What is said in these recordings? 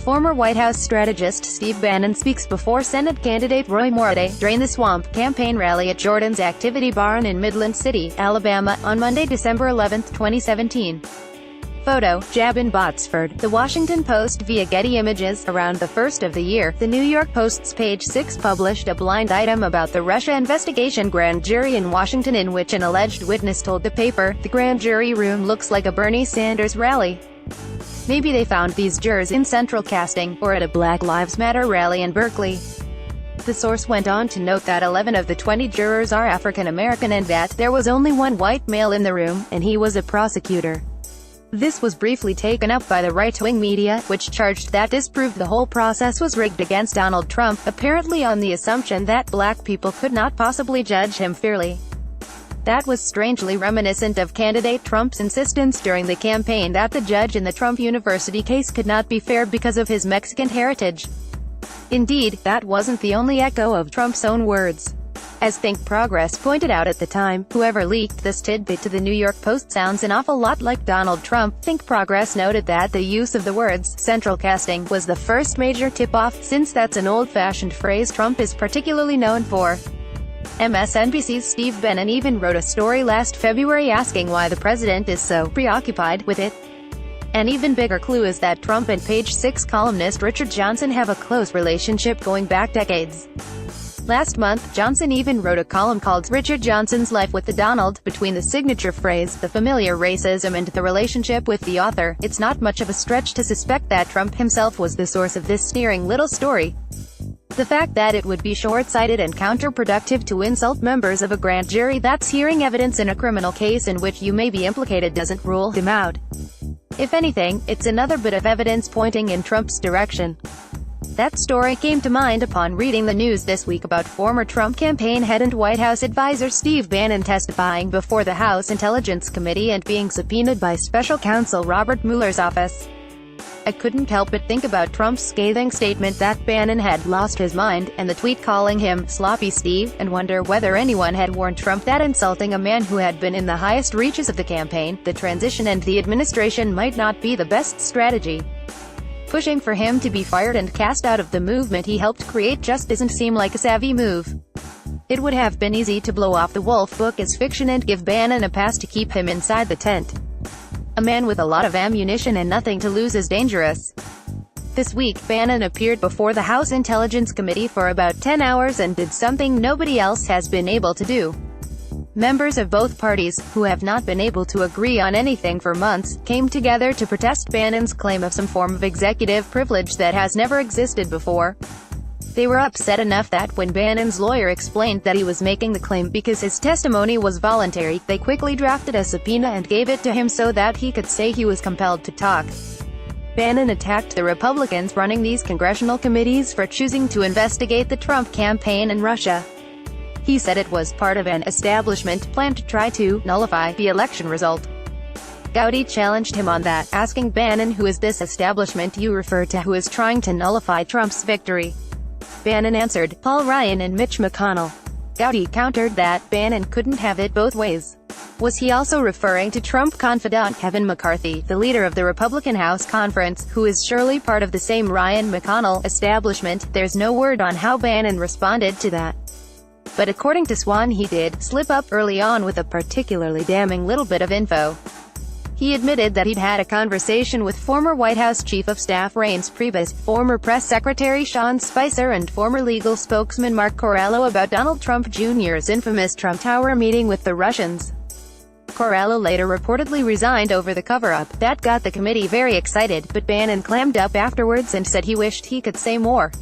Former White House strategist Steve Bannon speaks before Senate candidate Roy Moore at a Drain the Swamp campaign rally at Jordan's Activity Barn in Midland City, Alabama, on Monday, December 11, 2017. Photo, Jabin Botsford. The Washington Post via Getty Images. Around the first of the year, the New York Post's Page 6 published a blind item about the Russia investigation grand jury in Washington in which an alleged witness told the paper, "The grand jury room looks like a Bernie Sanders rally. Maybe they found these jurors in central casting, or at a Black Lives Matter rally in Berkeley." The source went on to note that 11 of the 20 jurors are African American and that there was only one white male in the room, and he was a prosecutor. This was briefly taken up by the right-wing media, which charged that this proved the whole process was rigged against Donald Trump, apparently on the assumption that black people could not possibly judge him fairly. That was strangely reminiscent of candidate Trump's insistence during the campaign that the judge in the Trump University case could not be fair because of his Mexican heritage. Indeed, that wasn't the only echo of Trump's own words. As Think Progress pointed out at the time, whoever leaked this tidbit to the New York Post sounds an awful lot like Donald Trump. Think Progress noted that the use of the words central casting was the first major tip-off, since that's an old-fashioned phrase Trump is particularly known for. MSNBC's Steve Bannon even wrote a story last February asking why the president is so preoccupied with it. An even bigger clue is that Trump and Page 6 columnist Richard Johnson have a close relationship going back decades. Last month, Johnson even wrote a column called Richard Johnson's Life with the Donald. Between the signature phrase, the familiar racism, and the relationship with the author, it's not much of a stretch to suspect that Trump himself was the source of this sneering little story. The fact that it would be short-sighted and counterproductive to insult members of a grand jury that's hearing evidence in a criminal case in which you may be implicated doesn't rule him out. If anything, it's another bit of evidence pointing in Trump's direction. That story came to mind upon reading the news this week about former Trump campaign head and White House advisor Steve Bannon testifying before the House Intelligence Committee and being subpoenaed by special counsel Robert Mueller's office. I couldn't help but think about Trump's scathing statement that Bannon had lost his mind, and the tweet calling him "Sloppy Steve," and wonder whether anyone had warned Trump that insulting a man who had been in the highest reaches of the campaign, the transition and the administration might not be the best strategy. Pushing for him to be fired and cast out of the movement he helped create just doesn't seem like a savvy move. It would have been easy to blow off the Wolf book as fiction and give Bannon a pass to keep him inside the tent. A man with a lot of ammunition and nothing to lose is dangerous. This week, Bannon appeared before the House Intelligence Committee for about 10 hours and did something nobody else has been able to do. Members of both parties, who have not been able to agree on anything for months, came together to protest Bannon's claim of some form of executive privilege that has never existed before. They were upset enough that when Bannon's lawyer explained that he was making the claim because his testimony was voluntary, they quickly drafted a subpoena and gave it to him so that he could say he was compelled to talk. Bannon attacked the Republicans running these congressional committees for choosing to investigate the Trump campaign in Russia. He said it was part of an establishment plan to try to nullify the election result. Gowdy challenged him on that, asking Bannon, "Who is this establishment you refer to who is trying to nullify Trump's victory?" Bannon answered, "Paul Ryan and Mitch McConnell." Gowdy countered that Bannon couldn't have it both ways. Was he also referring to Trump confidant Kevin McCarthy, the leader of the Republican House Conference, who is surely part of the same Ryan McConnell establishment? There's no word on how Bannon responded to that. But according to Swan, he did slip up early on with a particularly damning little bit of info. He admitted that he'd had a conversation with former White House Chief of Staff Reince Priebus, former Press Secretary Sean Spicer and former legal spokesman Mark Corallo about Donald Trump Jr.'s infamous Trump Tower meeting with the Russians. Corallo later reportedly resigned over the cover-up. That got the committee very excited, but Bannon clammed up afterwards and said he wished he could say more.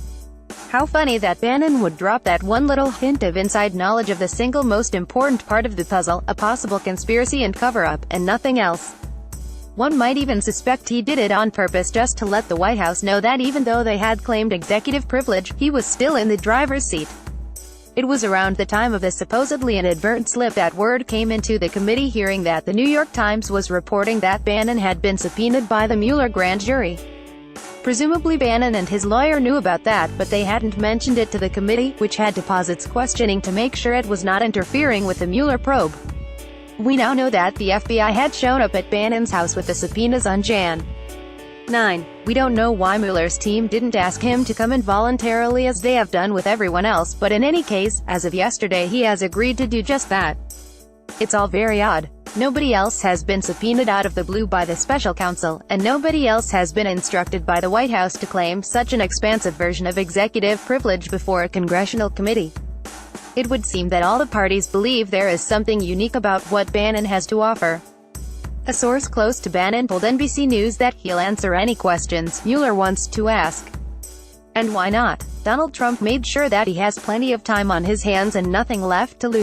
How funny that Bannon would drop that one little hint of inside knowledge of the single most important part of the puzzle, a possible conspiracy and cover-up, and nothing else. One might even suspect he did it on purpose just to let the White House know that even though they had claimed executive privilege, he was still in the driver's seat. It was around the time of the supposedly inadvertent slip that word came into the committee hearing that the New York Times was reporting that Bannon had been subpoenaed by the Mueller grand jury. Presumably Bannon and his lawyer knew about that, but they hadn't mentioned it to the committee, which had to pause its questioning to make sure it was not interfering with the Mueller probe. We now know that the FBI had shown up at Bannon's house with the subpoenas on Jan. 9. We don't know why Mueller's team didn't ask him to come in voluntarily as they have done with everyone else, but in any case, as of yesterday he has agreed to do just that. It's all very odd. Nobody else has been subpoenaed out of the blue by the special counsel, and nobody else has been instructed by the White House to claim such an expansive version of executive privilege before a congressional committee. It would seem that all the parties believe there is something unique about what Bannon has to offer. A source close to Bannon told NBC News that he'll answer any questions Mueller wants to ask. And why not? Donald Trump made sure that he has plenty of time on his hands and nothing left to lose.